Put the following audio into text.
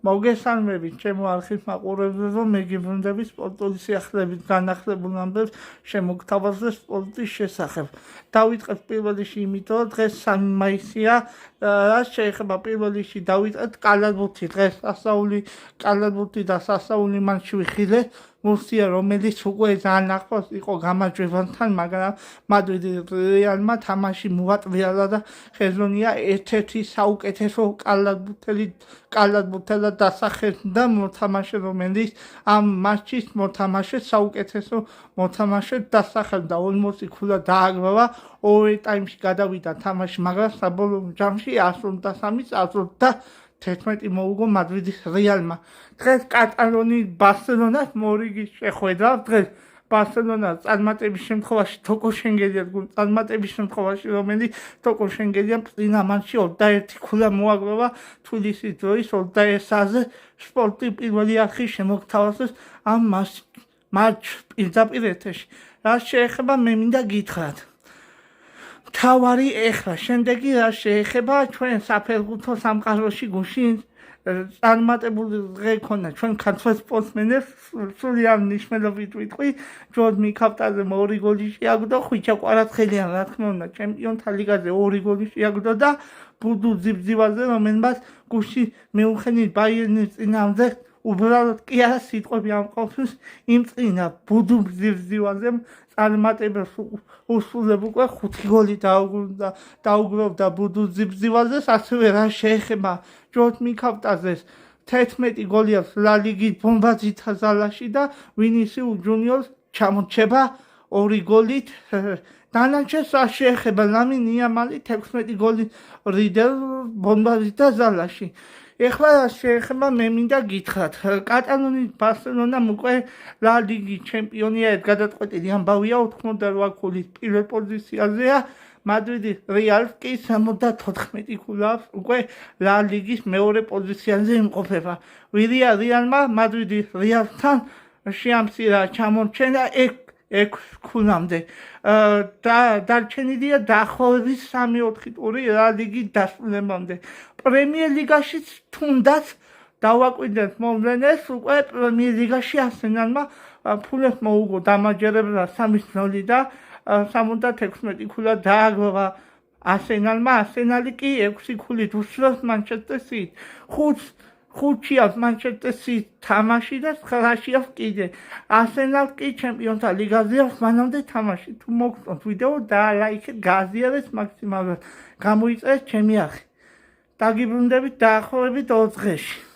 მოგესალმებით ჩემო არხის მაყურებლებო, რომ მე გიბრუნდები სპორტული სიახლეებით განახლებულ ამბებს შემოგთავაზე სპორტის შესახებ. დავიწყებ პირველ რიგში იმიტომ, რომ დღეს 3 მაისია, რაც შეეხება პირველ რიგში დავიწყეთ კალათბურთი. დღეს ასაული კალათბურთი და სასაული მანჩვიხილე მუსია, რომელიც უკვე ძალიან ახლოს იყო გამარჯვებასთან, მაგრამ მადრიდის რეალმა თამაში მოატვირა და ხეზონია ერთ-ერთი საუკეთესო კალათბურთელად დასახელდა მოთამაშე, რომელიც ამ მატჩის მოთამაშე საუკეთესო მოთამაშედ დასახელდა. ოლმოსტ იქულა დააგროვა, ორი ტაიმში გადავიდა თამაში, მაგრამ საბოლოო ჯამში 103 მოუგო მადრიდის რეალმა. დღეს კატალონიის ბარსელონას მორიგი შეხვედრა. დღეს ბარსელონას წარმატების შემთხვევაში თოკო შენგელია, წარმატების შემთხვევაში რომელიც თოკო შენგელია წინა მატჩში 21 ქულა მოაგროვა თბილისის დროის 21-ზე. სპორტი პირველი არხი შემოგთავაზეს ამ მატჩ პირდაპირ ეთერში. რაც შეეხება მე მინდა გითხრათ თავარი ეხლა, შემდეგი რაც შეეხება ჩვენ საფეხბურთო სამყაროში გუშინ წარმატებული დღე ქონდა ჩვენ ქართველ სპორტსმენებს, სრულიად მნიშვნელობით ვიტყვი, ჯორჯ მიქავტაძე 2 გოლი შეაგდო, ხვიჩა კვარაცხელიან რა თქმა უნდა ჩემპიონთა ლიგაზე 2 გოლი შეაგდო და ბუდუ ძიბძივაზე, რომელმაც გუშინ მიუნხენის ბაიერნის წინააღმდეგ უბრალოდ კი არა სიტყვები ამ ყოფს იმ წინა ბუდუ ძიბძივაზე წარმატებას უსრულებ უკვე 5 გოლი დაუგროვდა ბუდუ ძიბძივაზეს. ასევე რა შეეხება ჯორჯ მიქავტაძეს 11 გოლი აქვს ლა ლიგის ბომბაზითა ზალაში და ვინისიუს ჯუნიორს ჩამორჩება 2 გოლით. დანარჩენს რა შეეხება ლამინ იამალი 16 გოლი რიდერ ბომბაზითა ზალაში. ეხლა რა შეეხება მე მინდა გითხრათ კატალონიის ბარსელონამ უკვე ლა ლიგის ჩემპიონია, გადაწყვეტილი ამბავია 88 ქულის პირველ პოზიციაზეა. მადრიდის რეალს კი 74 ქულა უკვე ლა ლიგის მეორე პოზიციაზე იმყოფება. ვიდრე რეალმა მადრიდის რეალთან შეამცირა ჩამორჩენა 6 ქულამდე. დარჩენილია დაახლოებით 3-4 ტური ლა ლიგის დასრულებამდე. პრემიერ ლიგაშიც თუნდაც დავაკვირდეთ მოვლენებს, უკვე პრემიერ ლიგაში არსენალმა ფულებს მოუგო დამაჯერებლად 3-0 და 76 ქულა დააგროვა არსენალმა. არსენალი კი 6 ქულით უშრობს მანჩესტერ სიტის. 5-ში აქვს მანჩესტერ სიტის თამაში და 9-ში აქვს კიდე. არსენალ კი ჩემპიონთა ლიგაზე აქვს მანამდე თამაში. თუ მოგწონთ ვიდეო დაალაიქეთ, გააზიარეთ მაქსიმალურად, გამოიწერეთ ჩემი არხი. დაგიბრუნდებით დაახლოებით 2 დღეში.